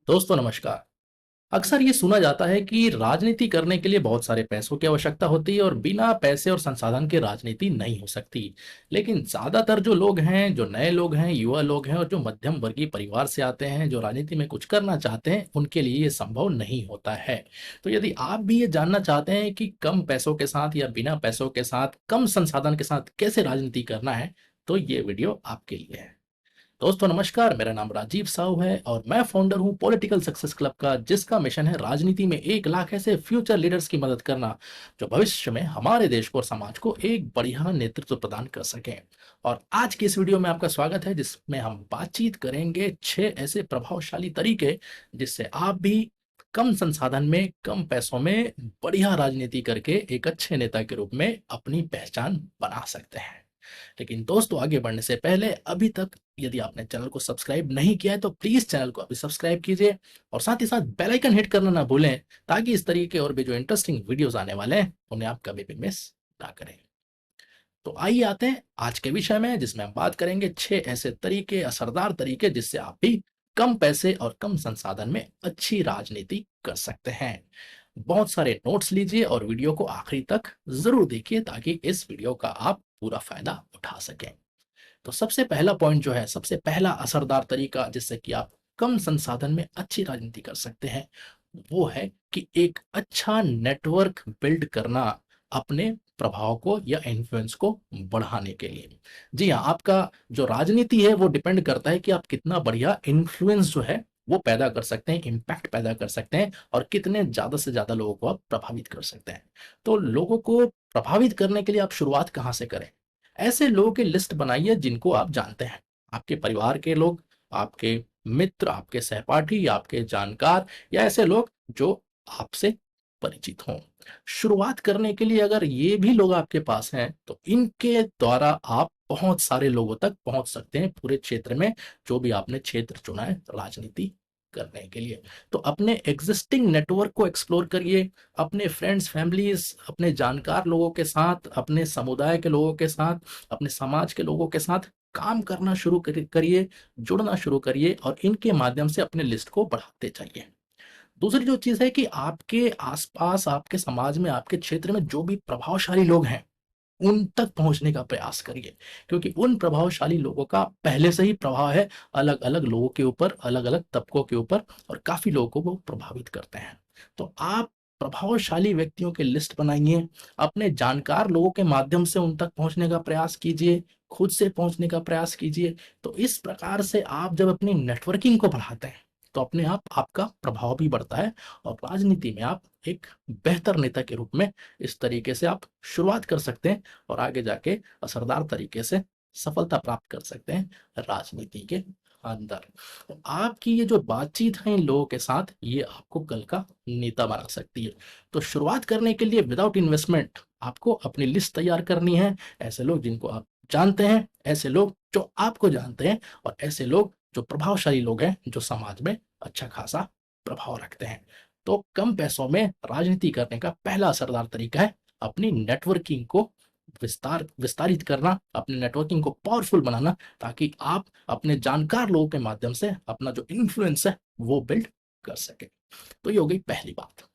दोस्तों नमस्कार। अक्सर ये सुना जाता है कि राजनीति करने के लिए बहुत सारे पैसों की आवश्यकता होती है और बिना पैसे और संसाधन के राजनीति नहीं हो सकती। लेकिन ज्यादातर जो लोग हैं, जो नए लोग हैं, युवा लोग हैं और जो मध्यम वर्गीय परिवार से आते हैं, जो राजनीति में कुछ करना चाहते हैं, उनके लिए ये संभव नहीं होता है। तो यदि आप भी ये जानना चाहते हैं कि कम पैसों के साथ या बिना पैसों के साथ, कम संसाधन के साथ कैसे राजनीति करना है, तो ये वीडियो आपके लिए है। दोस्तों नमस्कार, मेरा नाम राजीव साहू है और मैं फाउंडर हूं पॉलिटिकल सक्सेस क्लब का, जिसका मिशन है राजनीति में 1 लाख ऐसे फ्यूचर लीडर्स की मदद करना जो भविष्य में हमारे देश को और समाज को एक बढ़िया नेतृत्व प्रदान कर सकें। और आज की इस वीडियो में आपका स्वागत है, जिसमें हम बातचीत करेंगे 6 ऐसे प्रभावशाली तरीके जिससे आप भी कम संसाधन में, कम पैसों में बढ़िया राजनीति करके एक अच्छे नेता के रूप में अपनी पहचान बना सकते हैं। लेकिन दोस्तों, आगे बढ़ने से पहले अभी तक यदि आपने चैनल को सब्सक्राइब नहीं किया है तो प्लीज चैनल को अभी सब्सक्राइब कीजिए और साथ ही साथ बेल आइकन हिट करना ना भूलें, ताकि इस तरीके और भी जो इंटरेस्टिंग वीडियोस आने वाले हैं उन्हें आप कभी भी मिस ना करें। तो आइए आते हैं आज के विषय में, जिसमें हम बात करेंगे 6 ऐसे तरीके, असरदार तरीके जिससे आप भी कम पैसे और कम संसाधन में अच्छी राजनीति कर सकते हैं। बहुत सारे नोट्स लीजिए और वीडियो को आखिरी तक जरूर देखिए, ताकि इस वीडियो का आप पूरा फायदा उठा सकें। तो सबसे पहला पॉइंट जो है, सबसे पहला असरदार तरीका जिससे कि आप कम संसाधन में अच्छी राजनीति कर सकते हैं, वो है कि एक अच्छा नेटवर्क बिल्ड करना अपने प्रभाव को या इन्फ्लुएंस को बढ़ाने के लिए। जी हाँ, आपका जो राजनीति है वो डिपेंड करता है कि आप कितना बढ़िया इन्फ्लुएंस जो है वो पैदा कर सकते हैं, इम्पैक्ट पैदा कर सकते हैं और कितने ज्यादा से ज्यादा लोगों को आप प्रभावित कर सकते हैं। तो लोगों को प्रभावित करने के लिए आप शुरुआत कहाँ से करें? ऐसे लोगों की लिस्ट बनाइए जिनको आप जानते हैं, आपके परिवार के लोग, आपके मित्र, आपके सहपाठी, आपके जानकार या ऐसे लोग जो आपसे परिचित हों। शुरुआत करने के लिए अगर ये भी लोग आपके पास हैं तो इनके द्वारा आप बहुत सारे लोगों तक पहुंच सकते हैं पूरे क्षेत्र में, जो भी आपने क्षेत्र चुना है राजनीति करने के लिए। तो अपने एग्जिस्टिंग नेटवर्क को एक्सप्लोर करिए, अपने फ्रेंड्स, फैमिलीज, अपने जानकार लोगों के साथ, अपने समुदाय के लोगों के साथ, अपने समाज के लोगों के साथ काम करना शुरू करिए, जुड़ना शुरू करिए और इनके माध्यम से अपने लिस्ट को बढ़ाते जाइए। दूसरी जो चीज है कि आपके आसपास, आपके समाज में, आपके क्षेत्र में जो भी प्रभावशाली लोग हैं उन तक पहुंचने का प्रयास करिए, क्योंकि उन प्रभावशाली लोगों का पहले से ही प्रभाव है अलग अलग लोगों के ऊपर, अलग अलग तबकों के ऊपर, और काफी लोगों को वो प्रभावित करते हैं। तो आप प्रभावशाली व्यक्तियों की लिस्ट बनाइए, अपने जानकार लोगों के माध्यम से उन तक पहुंचने का प्रयास कीजिए, खुद से पहुंचने का प्रयास कीजिए। तो इस प्रकार से आप जब अपनी नेटवर्किंग को बढ़ाते हैं तो अपने आप आपका प्रभाव भी बढ़ता है और राजनीति में आप एक बेहतर नेता के रूप में इस तरीके से आप शुरुआत कर सकते हैं और आगे जाके असरदार तरीके से सफलता प्राप्त कर सकते हैं राजनीति के अंदर। तो आपकी ये जो बातचीत है इन लोगों के साथ, ये आपको कल का नेता बना सकती है। तो शुरुआत करने के लिए विदाउट इन्वेस्टमेंट आपको अपनी लिस्ट तैयार करनी है, ऐसे लोग जिनको आप जानते हैं, ऐसे लोग जो आपको जानते हैं और ऐसे लोग जो प्रभावशाली लोग हैं, जो समाज में अच्छा खासा प्रभाव रखते हैं। तो कम पैसों में राजनीति करने का पहला असरदार तरीका है अपनी नेटवर्किंग को विस्तारित करना, अपने नेटवर्किंग को पावरफुल बनाना, ताकि आप अपने जानकार लोगों के माध्यम से अपना जो इन्फ्लुएंस है वो बिल्ड कर सके। तो ये हो गई पहली बात।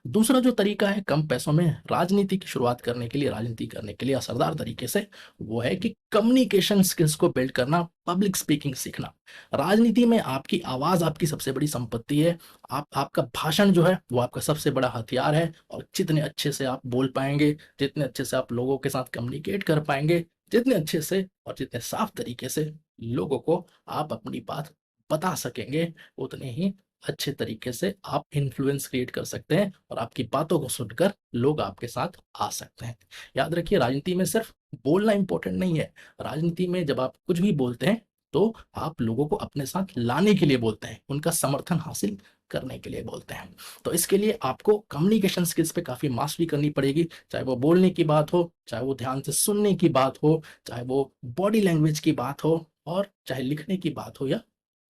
दूसरा जो तरीका है कम पैसों में राजनीति की शुरुआत करने के लिए, राजनीति करने के लिए असरदार तरीके से, वो है कि कम्युनिकेशन स्किल्स को बिल्ड करना, पब्लिक स्पीकिंग सीखना। राजनीति में आपकी आवाज आपकी सबसे बड़ी संपत्ति है। आपका भाषण जो है वो आपका सबसे बड़ा हथियार है, और जितने अच्छे से आप बोल पाएंगे, जितने अच्छे से आप लोगों के साथ कम्युनिकेट कर पाएंगे, जितने अच्छे से और जितने साफ तरीके से लोगों को आप अपनी बात बता सकेंगे, उतने ही अच्छे तरीके से आप इन्फ्लुएंस क्रिएट कर सकते हैं और आपकी बातों को सुनकर लोग आपके साथ आ सकते हैं। याद रखिए, राजनीति में सिर्फ बोलना इंपॉर्टेंट नहीं है। राजनीति में जब आप कुछ भी बोलते हैं तो आप लोगों को अपने साथ लाने के लिए बोलते हैं, उनका समर्थन हासिल करने के लिए बोलते हैं। तो इसके लिए आपको कम्युनिकेशन स्किल्स पे काफी मास्टरी करनी पड़ेगी, चाहे वो बोलने की बात हो, चाहे वो ध्यान से सुनने की बात हो, चाहे वो बॉडी लैंग्वेज की बात हो, और चाहे लिखने की बात हो या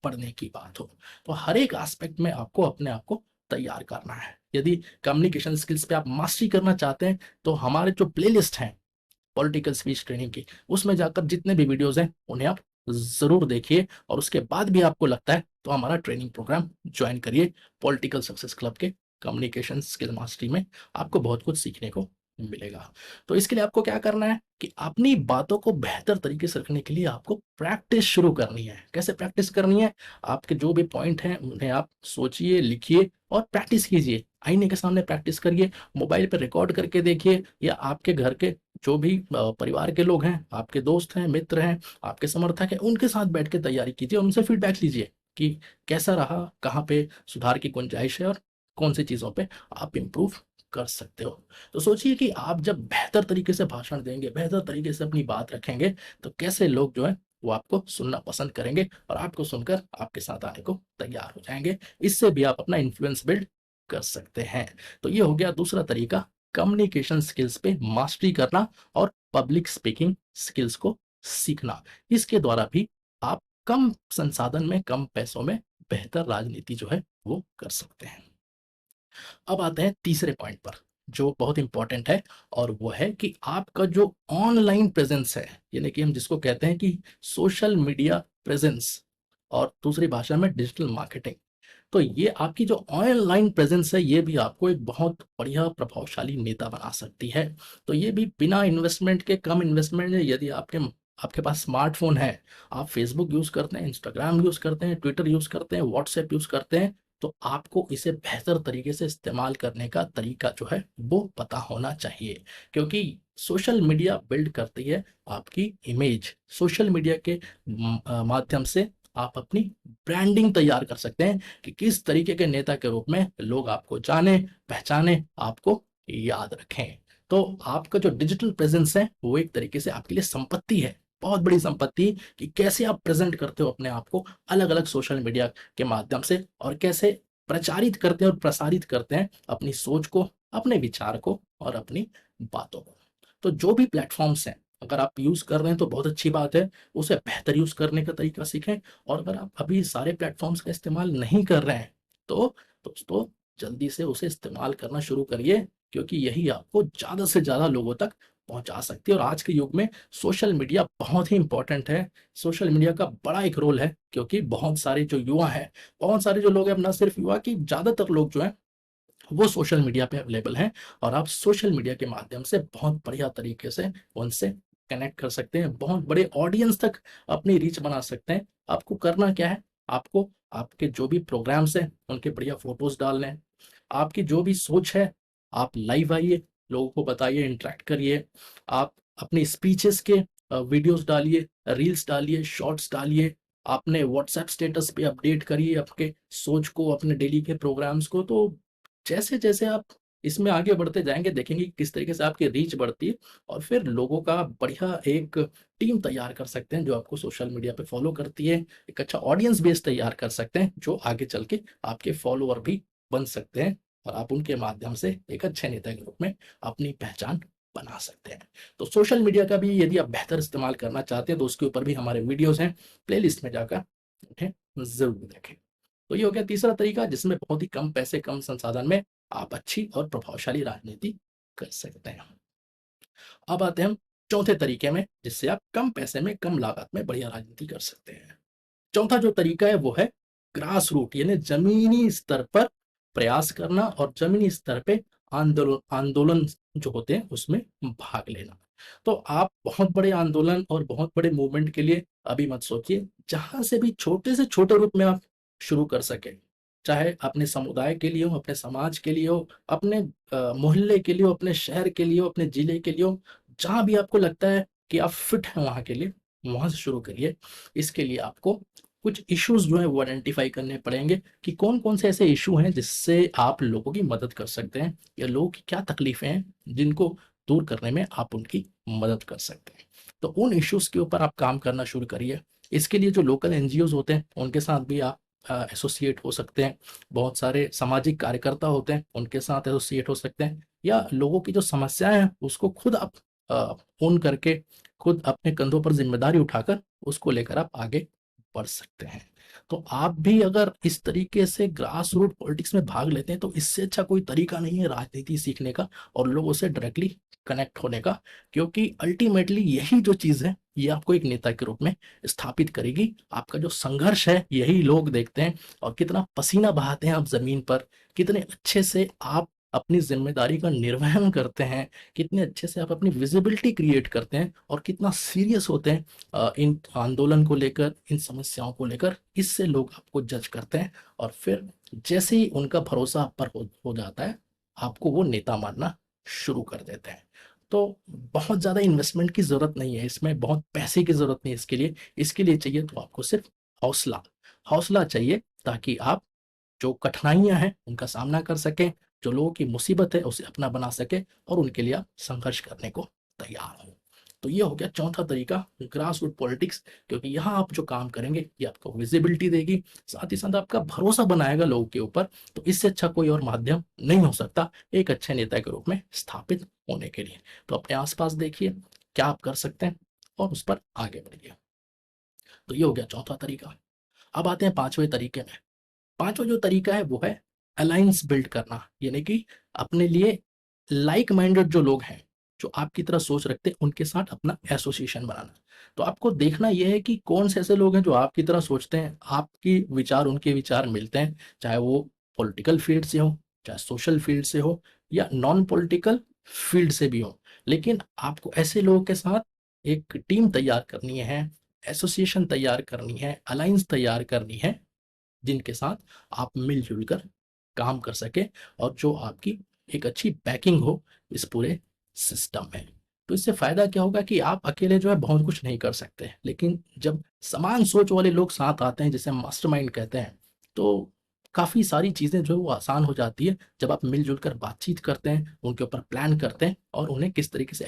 पढ़ने की बात हो। तो हर एक एस्पेक्ट में आपको अपने आप को तैयार करना है। यदि कम्युनिकेशन स्किल्स पे आप मास्टरी करना चाहते हैं तो हमारे जो प्लेलिस्ट हैं पॉलिटिकल स्पीच ट्रेनिंग की, उसमें जाकर जितने भी वीडियोस हैं उन्हें आप ज़रूर देखिए और उसके बाद भी आपको लगता है तो हमारा ट्रेनिंग प्रोग्राम जॉइन करिए पॉलिटिकल सक्सेस क्लब के कम्युनिकेशन स्किल मास्टरी में। आपको बहुत कुछ सीखने को मिलेगा। तो इसके लिए आपको क्या करना है कि अपनी बातों को बेहतर तरीके से रखने के लिए आपको प्रैक्टिस शुरू करनी है। कैसे प्रैक्टिस करनी है? आपके जो भी पॉइंट हैं उन्हें आप सोचिए, लिखिए और प्रैक्टिस कीजिए। आईने के सामने प्रैक्टिस करिए, मोबाइल पे रिकॉर्ड करके देखिए या आपके घर के जो भी परिवार के लोग हैं, आपके दोस्त हैं, मित्र हैं, आपके समर्थक हैं, उनके साथ बैठ के तैयारी कीजिए और उनसे फीडबैक लीजिए कि कैसा रहा, कहाँ पे सुधार की गुंजाइश है और कौन सी चीज़ों पे आप इम्प्रूव कर सकते हो। तो सोचिए कि आप जब बेहतर तरीके से भाषण देंगे, बेहतर तरीके से अपनी बात रखेंगे, तो कैसे लोग जो है वो आपको सुनना पसंद करेंगे और आपको सुनकर आपके साथ आने को तैयार हो जाएँगे। इससे भी आप अपना इन्फ्लुएंस बिल्ड कर सकते हैं। तो ये हो गया दूसरा तरीका, कम्युनिकेशन स्किल्स पे मास्टरी करना और पब्लिक स्पीकिंग स्किल्स को सीखना। इसके द्वारा भी आप कम संसाधन में, कम पैसों में बेहतर राजनीति जो है वो कर सकते हैं। अब आते हैं तीसरे पॉइंट पर, जो बहुत इंपॉर्टेंट है और वो है कि आपका जो ऑनलाइन प्रेजेंस है, यानी कि हम जिसको कहते हैं कि सोशल मीडिया प्रेजेंस और दूसरी भाषा में डिजिटल मार्केटिंग। तो ये आपकी जो ऑनलाइन प्रेजेंस है, ये भी आपको एक बहुत बढ़िया प्रभावशाली नेता बना सकती है। तो ये भी बिना इन्वेस्टमेंट के, कम इन्वेस्टमेंट में, यदि आपके आपके पास स्मार्टफ़ोन है, आप फ़ेसबुक यूज़ करते हैं, इंस्टाग्राम यूज़ करते हैं, ट्विटर यूज़ करते हैं, व्हाट्सऐप यूज़ करते हैं, तो आपको इसे बेहतर तरीके से इस्तेमाल करने का तरीका जो है, वो पता होना चाहिए। क्योंकि सोशल मीडिया बिल्ड करती है आपकी इमेज। सोशल मीडिया के माध्यम से आप अपनी ब्रांडिंग तैयार कर सकते हैं कि किस तरीके के नेता के रूप में लोग आपको जाने, पहचाने, आपको याद रखें। तो आपका जो डिजिटल प्रेज़ेंस है, वो एक तरीके से आपके लिए संपत्ति है, बहुत बड़ी संपत्ति, कि कैसे आप प्रेज़ेंट करते हो अपने आप को अलग-अलग सोशल मीडिया के माध्यम से और कैसे प्रचारित करते हैं और प्रसारित करते हैं अपनी सोच को, अपने विचार को और अपनी बातों को। तो जो भी प्लेटफ़ॉर्म्स हैं, अगर आप यूज़ कर रहे हैं तो बहुत अच्छी बात है, उसे बेहतर यूज़ करने का तरीका सीखें और अगर आप अभी सारे प्लेटफ़ॉर्म्स का इस्तेमाल नहीं कर रहे हैं, तो दोस्तों जल्दी से उसे इस्तेमाल करना शुरू करिए, क्योंकि यही आपको ज़्यादा से ज़्यादा लोगों तक पहुँचा सकती है और आज के युग में सोशल मीडिया बहुत ही इम्पोर्टेंट है। सोशल मीडिया का बड़ा एक रोल है, क्योंकि बहुत सारे जो युवा हैं, बहुत सारे जो लोग हैं, अब ना सिर्फ युवा कि ज़्यादातर लोग जो हैं वो सोशल मीडिया पे अवेलेबल हैं और आप सोशल मीडिया के माध्यम से बहुत बढ़िया तरीके से उनसे कनेक्ट कर सकते हैं, बहुत बड़े ऑडियंस तक अपनी रीच बना सकते हैं। आपको करना क्या है? आपको आपके जो भी प्रोग्राम्स हैं, उनके बढ़िया फ़ोटोज़ डालने हैं। आपकी जो भी सोच है, आप लाइव आइए, लोगों को बताइए, इंटरैक्ट करिए। आप अपनी स्पीचेज़ के वीडियोज़ डालिए, रील्स डालिए, शॉर्ट्स डालिए। आपने व्हाट्सएप स्टेटस पे अपडेट करिए आपके सोच को, अपने डेली के प्रोग्राम्स को। तो जैसे-जैसे आप इसमें आगे बढ़ते जाएँगे, देखेंगे कि किस तरीके से आपकी रीच बढ़ती है और फिर लोगों का बढ़िया एक टीम तैयार कर सकते हैं, जो आपको सोशल मीडिया पे फ़ॉलो करती है। एक अच्छा ऑडियंस बेस तैयार कर सकते हैं, जो आगे चल के आपके फ़ॉलोवर भी बन सकते हैं और आप उनके माध्यम से एक अच्छे नेता के रूप में अपनी पहचान बना सकते हैं। तो सोशल मीडिया का भी यदि आप बेहतर इस्तेमाल करना चाहते हैं, तो उसके ऊपर भी हमारे वीडियोज़ हैं, प्लेलिस्ट में जाकर उन्हें ज़रूर देखें। तो ये हो गया तीसरा तरीका, जिसमें बहुत ही कम पैसे, कम संसाधन में आप अच्छी और प्रभावशाली राजनीति कर सकते हैं। अब आते हैं हम चौथे तरीके में, जिससे आप कम पैसे में, कम लागत में बढ़िया राजनीति कर सकते हैं। चौथा जो तरीका है वो है ग्रास रूट, यानी जमीनी स्तर पर प्रयास करना और जमीनी स्तर पे आंदोलन आंदोलन जो होते हैं उसमें भाग लेना। तो आप बहुत बड़े आंदोलन और बहुत बड़े मूवमेंट के लिए अभी मत सोचिए, जहां से भी छोटे से छोटे रूप में आप शुरू कर सके, चाहे अपने समुदाय के लिए हो, अपने समाज के लिए हो, अपने मोहल्ले के लिए हो, अपने शहर के लिए हो, अपने जिले के लिए हो, जहां भी आपको लगता है कि आप फिट हैं वहां के लिए, वहां से शुरू करिए। इसके लिए आपको कुछ इश्यूज जो है वो आइडेंटिफाई करने पड़ेंगे कि कौन-कौन से ऐसे इश्यू हैं जिससे आप लोगों की मदद कर सकते हैं या लोगों की क्या तकलीफें हैं जिनको दूर करने में आप उनकी मदद कर सकते हैं। तो उन इश्यूज के ऊपर आप काम करना शुरू करिए। इसके लिए जो लोकल एनजीओज होते हैं उनके साथ भी आप एसोसिएट हो सकते हैं। बहुत सारे सामाजिक कार्यकर्ता होते हैं, उनके साथ एसोसिएट हो सकते हैं या लोगों की जो समस्याएँ हैं उसको खुद आप ओन करके, खुद अपने कंधों पर ज़िम्मेदारी उठाकर उसको लेकर आप आगे बढ़ सकते हैं। तो आप भी अगर इस तरीके से ग्रास रूट पॉलिटिक्स में भाग लेते हैं तो इससे अच्छा कोई तरीका नहीं है राजनीति सीखने का और लोगों से डायरेक्टली कनेक्ट होने का, क्योंकि अल्टीमेटली यही जो चीज़ है ये आपको एक नेता के रूप में स्थापित करेगी। आपका जो संघर्ष है यही लोग देखते हैं, और कितना पसीना बहाते हैं आप जमीन पर, कितने अच्छे से आप अपनी जिम्मेदारी का निर्वहन करते हैं, कितने अच्छे से आप अपनी विजिबिलिटी क्रिएट करते हैं और कितना सीरियस होते हैं इन आंदोलन को लेकर, इन समस्याओं को लेकर। इससे लोग आपको जज करते हैं और फिर जैसे ही उनका भरोसा आप पर हो जाता है, आपको वो नेता मानना शुरू कर देते हैं। तो बहुत ज़्यादा इन्वेस्टमेंट की ज़रूरत नहीं है इसमें, बहुत पैसे की ज़रूरत नहीं है इसके लिए चाहिए तो आपको सिर्फ हौसला हौसला चाहिए, ताकि आप जो कठिनाइयाँ हैं उनका सामना कर सकें, जो लोगों की मुसीबत है उसे अपना बना सकें और उनके लिए आप संघर्ष करने को तैयार हों। तो ये हो गया चौथा तरीका, ग्रास रूट पॉलिटिक्स, क्योंकि यहाँ आप जो काम करेंगे ये आपको विजिबिलिटी देगी, साथ ही साथ आपका भरोसा बनाएगा लोगों के ऊपर। तो इससे अच्छा कोई और माध्यम नहीं हो सकता एक अच्छे नेता के रूप में स्थापित होने के लिए। तो अपने आसपास देखिए क्या आप कर सकते हैं और उस पर आगे बढ़िए। तो ये हो गया चौथा तरीका। अब आते हैं पांचवें तरीके में। पांचवा जो तरीका है वो है अलायंस बिल्ड करना, यानी कि अपने लिए लाइक माइंडेड जो लोग हैं, जो आपकी तरह सोच रखते हैं, उनके साथ अपना एसोसिएशन बनाना। तो आपको देखना यह है कि कौन से ऐसे लोग हैं जो आपकी तरह सोचते हैं, आपकी विचार उनके विचार मिलते हैं, चाहे वो पॉलिटिकल फील्ड से हो, चाहे सोशल फील्ड से हो, या नॉन पॉलिटिकल फील्ड से भी हो। लेकिन आपको ऐसे लोगों के साथ एक टीम तैयार करनी है, एसोसिएशन तैयार करनी है, अलायंस तैयार करनी है, जिनके साथ आप मिलजुल कर काम कर सके और जो आपकी एक अच्छी बैकिंग हो इस पूरे सिस्टम में। तो इससे फायदा क्या होगा कि आप अकेले जो है बहुत कुछ नहीं कर सकते, लेकिन जब समान सोच वाले लोग साथ आते हैं, जिसे मास्टरमाइंड कहते हैं, तो काफ़ी सारी चीज़ें जो है वो आसान हो जाती है जब आप मिलजुल कर बातचीत करते हैं, उनके ऊपर प्लान करते हैं और उन्हें किस तरीके से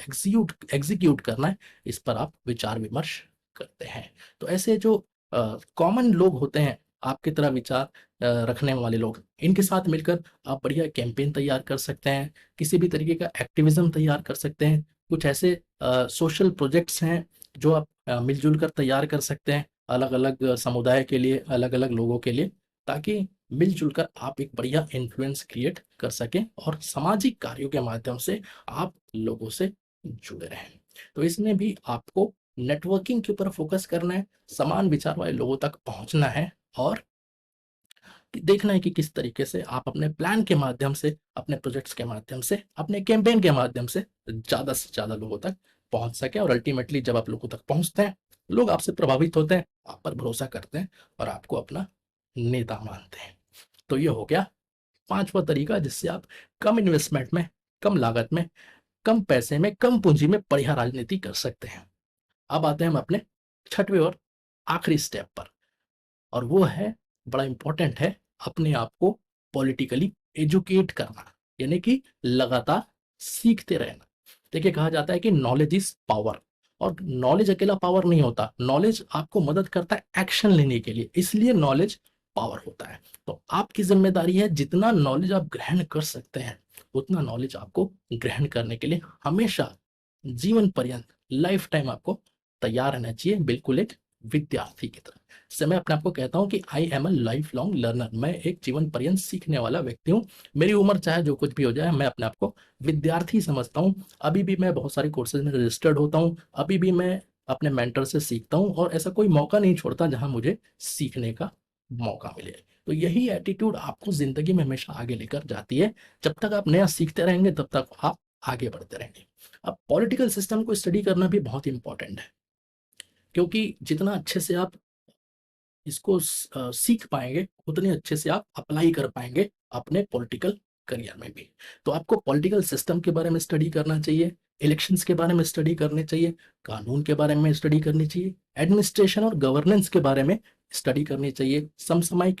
एग्जीक्यूट करना है इस पर आप विचार विमर्श करते हैं। तो ऐसे जो कॉमन लोग होते हैं, आपकी तरह विचार रखने वाले लोग, इनके साथ मिलकर आप बढ़िया कैंपेन तैयार कर सकते हैं, किसी भी तरीके का एक्टिविज्म तैयार कर सकते हैं। कुछ ऐसे सोशल प्रोजेक्ट्स हैं जो आप मिलजुल कर तैयार कर सकते हैं, अलग अलग समुदाय के लिए, अलग अलग लोगों के लिए, ताकि मिलजुल कर आप एक बढ़िया इन्फ्लुएंस क्रिएट कर सकें और सामाजिक कार्यों के माध्यम से आप लोगों से जुड़े रहें। तो इसमें भी आपको नेटवर्किंग के ऊपर फोकस करना है, समान विचार वाले लोगों तक पहुंचना है और देखना है कि किस तरीके से आप अपने प्लान के माध्यम से, अपने प्रोजेक्ट्स के माध्यम से, अपने कैंपेन के माध्यम से ज़्यादा से ज़्यादा लोगों तक पहुंच सके। और अल्टीमेटली जब आप लोगों तक पहुंचते हैं, लोग आपसे प्रभावित होते हैं, आप पर भरोसा करते हैं और आपको अपना नेता मानते हैं। तो ये हो गया पांचवा तरीका, जिससे आप कम इन्वेस्टमेंट में, कम लागत में, कम पैसे में, कम पूंजी में बढ़िया राजनीति कर सकते हैं। अब आते हैं हम अपने छठवें और आखिरी स्टेप पर, और वो है, बड़ा इंपॉर्टेंट है, अपने आप को पॉलिटिकली एजुकेट करना, यानी कि लगातार सीखते रहना। देखिए कहा जाता है कि नॉलेज इज पावर, और नॉलेज अकेला पावर नहीं होता, नॉलेज आपको मदद करता है एक्शन लेने के लिए, इसलिए नॉलेज पावर होता है। तो आपकी जिम्मेदारी है जितना नॉलेज आप ग्रहण कर सकते हैं उतना नॉलेज आपको ग्रहण करने के लिए हमेशा जीवन पर्यंत, लाइफ टाइम आपको तैयार रहना चाहिए, बिल्कुल एक विद्यार्थी की तरह। से मैं अपने आप को कहता हूँ कि I am a life long learner, मैं एक जीवन पर्यंत सीखने वाला व्यक्ति हूँ। मेरी उम्र चाहे जो कुछ भी हो जाए, मैं अपने आप को विद्यार्थी समझता हूँ। अभी भी मैं बहुत सारे कोर्सेज में रजिस्टर्ड होता हूँ, अभी भी मैं अपने मेंटर से सीखता हूँ और ऐसा कोई मौका नहीं छोड़ता जहाँ मुझे सीखने का मौका मिले। तो यही एटीट्यूड आपको जिंदगी में हमेशा आगे लेकर जाती है। जब तक आप नया सीखते रहेंगे तब तक आप आगे बढ़ते रहेंगे। अब पॉलिटिकल सिस्टम को स्टडी करना भी बहुत इंपॉर्टेंट है, क्योंकि जितना अच्छे से आप इसको सीख पाएंगे उतने अच्छे से आप अप्लाई कर पाएंगे अपने पॉलिटिकल करियर में भी। तो आपको पॉलिटिकल सिस्टम के बारे में स्टडी करना चाहिए, इलेक्शंस के बारे में स्टडी करनी चाहिए, कानून के बारे में स्टडी करनी चाहिए, एडमिनिस्ट्रेशन और गवर्नेंस के बारे में स्टडी करनी चाहिए, समसामयिक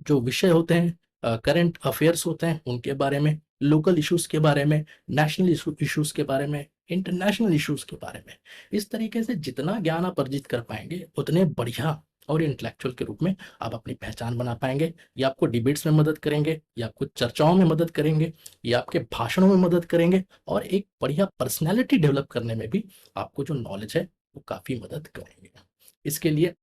जो विषय होते हैं, करंट अफेयर्स होते हैं उनके बारे में, लोकल इश्यूज के बारे में, नेशनल इश्यूज के बारे में, इंटरनेशनल इश्यूज के बारे में। इस तरीके से जितना ज्ञान आप अर्जित कर पाएंगे उतने बढ़िया और इंटेलेक्चुअल के रूप में आप अपनी पहचान बना पाएंगे। ये आपको डिबेट्स में मदद करेंगे, ये आपको चर्चाओं में मदद करेंगे, ये आपके भाषणों में मदद करेंगे, और एक बढ़िया पर्सनैलिटी डेवलप करने में भी आपको जो नॉलेज है वो काफ़ी मदद करेंगे। इसके लिए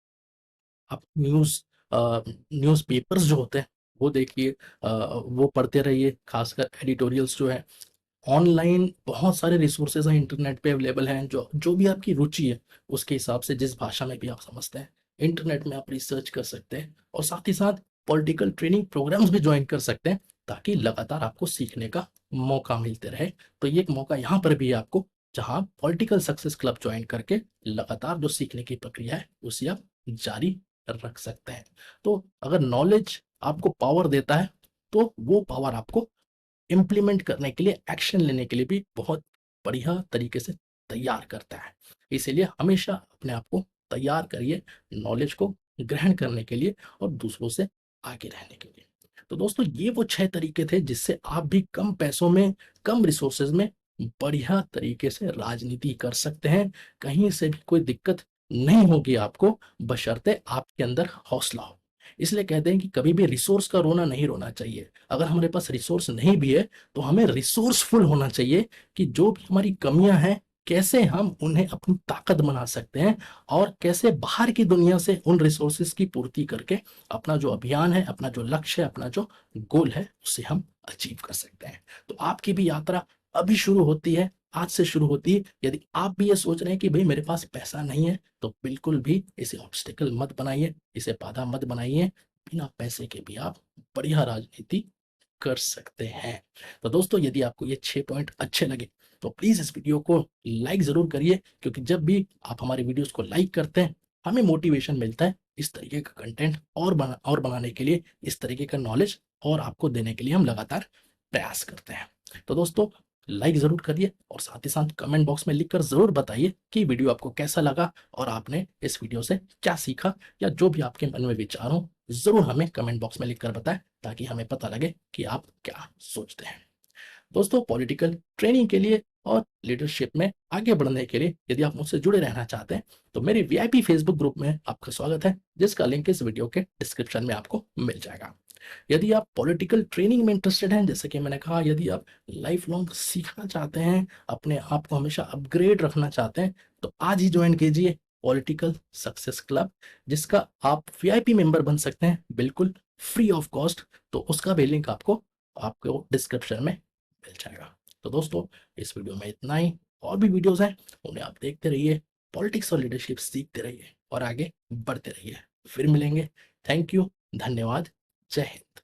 आप न्यूज़ न्यूज़पेपर्स जो होते हैं वो देखिए, वो पढ़ते रहिए, खासकर एडिटोरियल्स जो है। ऑनलाइन बहुत सारे रिसोर्सेज हैं, इंटरनेट पे अवेलेबल हैं, जो जो भी आपकी रुचि है उसके हिसाब से, जिस भाषा में भी आप समझते हैं, इंटरनेट में आप रिसर्च कर सकते हैं। और साथ ही साथ पॉलिटिकल ट्रेनिंग प्रोग्राम्स भी ज्वाइन कर सकते हैं, ताकि लगातार आपको सीखने का मौका मिलते रहे। तो ये एक मौका यहाँ पर भी है आपको, जहाँ पॉलिटिकल सक्सेस क्लब ज्वाइन करके लगातार जो सीखने की प्रक्रिया है उसे आप जारी रख सकते हैं। तो अगर नॉलेज आपको पावर देता है, तो वो पावर आपको इम्प्लीमेंट करने के लिए, एक्शन लेने के लिए भी बहुत बढ़िया तरीके से तैयार करता है। इसीलिए हमेशा अपने आप को तैयार करिए नॉलेज को ग्रहण करने के लिए और दूसरों से आगे रहने के लिए। तो दोस्तों, ये वो 6 तरीके थे जिससे आप भी कम पैसों में, कम रिसोर्सेज में बढ़िया तरीके से राजनीति कर सकते हैं। कहीं से भी कोई दिक्कत नहीं होगी आपको, बशर्ते आपके अंदर हौसला हो। इसलिए कहते हैं कि कभी भी रिसोर्स का रोना नहीं रोना चाहिए। अगर हमारे पास रिसोर्स नहीं भी है, तो हमें रिसोर्सफुल होना चाहिए कि जो भी हमारी कमियां हैं, कैसे हम उन्हें अपनी ताकत बना सकते हैं और कैसे बाहर की दुनिया से उन रिसोर्सेज की पूर्ति करके अपना जो अभियान है, अपना जो लक्ष्य है, अपना जो गोल है, उसे हम अचीव कर सकते हैं। तो आपकी भी यात्रा अभी शुरू होती है, आज से शुरू होती है। यदि आप भी ये सोच रहे हैं कि भाई मेरे पास पैसा नहीं है, तो बिल्कुल भी इसे ऑब्स्टेकल मत बनाइए, इसे बाधा मत बनाइए। बिना पैसे के भी आप बढ़िया राजनीति कर सकते हैं। तो दोस्तों, यदि आपको ये 6 पॉइंट अच्छे लगे, तो प्लीज़ इस वीडियो को लाइक ज़रूर करिए, क्योंकि जब भी आप हमारे वीडियोज़ को लाइक करते हैं, हमें मोटिवेशन मिलता है इस तरीके का कंटेंट और बनाने के लिए, इस तरीके का नॉलेज और आपको देने के लिए हम लगातार प्रयास करते हैं। तो दोस्तों, लाइक ज़रूर करिए और साथ ही साथ कमेंट बॉक्स में लिखकर ज़रूर बताइए कि वीडियो आपको कैसा लगा और आपने इस वीडियो से क्या सीखा, या जो भी आपके मन में विचार हो, ज़रूर हमें कमेंट बॉक्स में लिखकर बताएं, ताकि हमें पता लगे कि आप क्या सोचते हैं। दोस्तों, पॉलिटिकल ट्रेनिंग के लिए और लीडरशिप में आगे बढ़ने के लिए यदि आप मुझसे जुड़े रहना चाहते हैं, तो मेरे वीआईपी फेसबुक ग्रुप में आपका स्वागत है, जिसका लिंक इस वीडियो के डिस्क्रिप्शन में आपको मिल जाएगा। यदि आप पॉलिटिकल ट्रेनिंग में इंटरेस्टेड हैं, जैसे कि मैंने कहा, यदि आप लाइफ लॉन्ग सीखना चाहते हैं, अपने आप को हमेशा अपग्रेड रखना चाहते हैं, तो आज ही ज्वाइन कीजिए पॉलिटिकल सक्सेस क्लब, जिसका आप वीआईपी मेंबर बन सकते हैं बिल्कुल फ्री ऑफ कॉस्ट। तो उसका भी लिंक आपको आपको डिस्क्रिप्शन में मिल जाएगा। तो दोस्तों, इस वीडियो में इतना ही। और भी वीडियोस हैं, उन्हें आप देखते रहिए, पॉलिटिक्स और लीडरशिप सीखते रहिए और आगे बढ़ते रहिए। फिर मिलेंगे। थैंक यू, धन्यवाद, जय हिंद।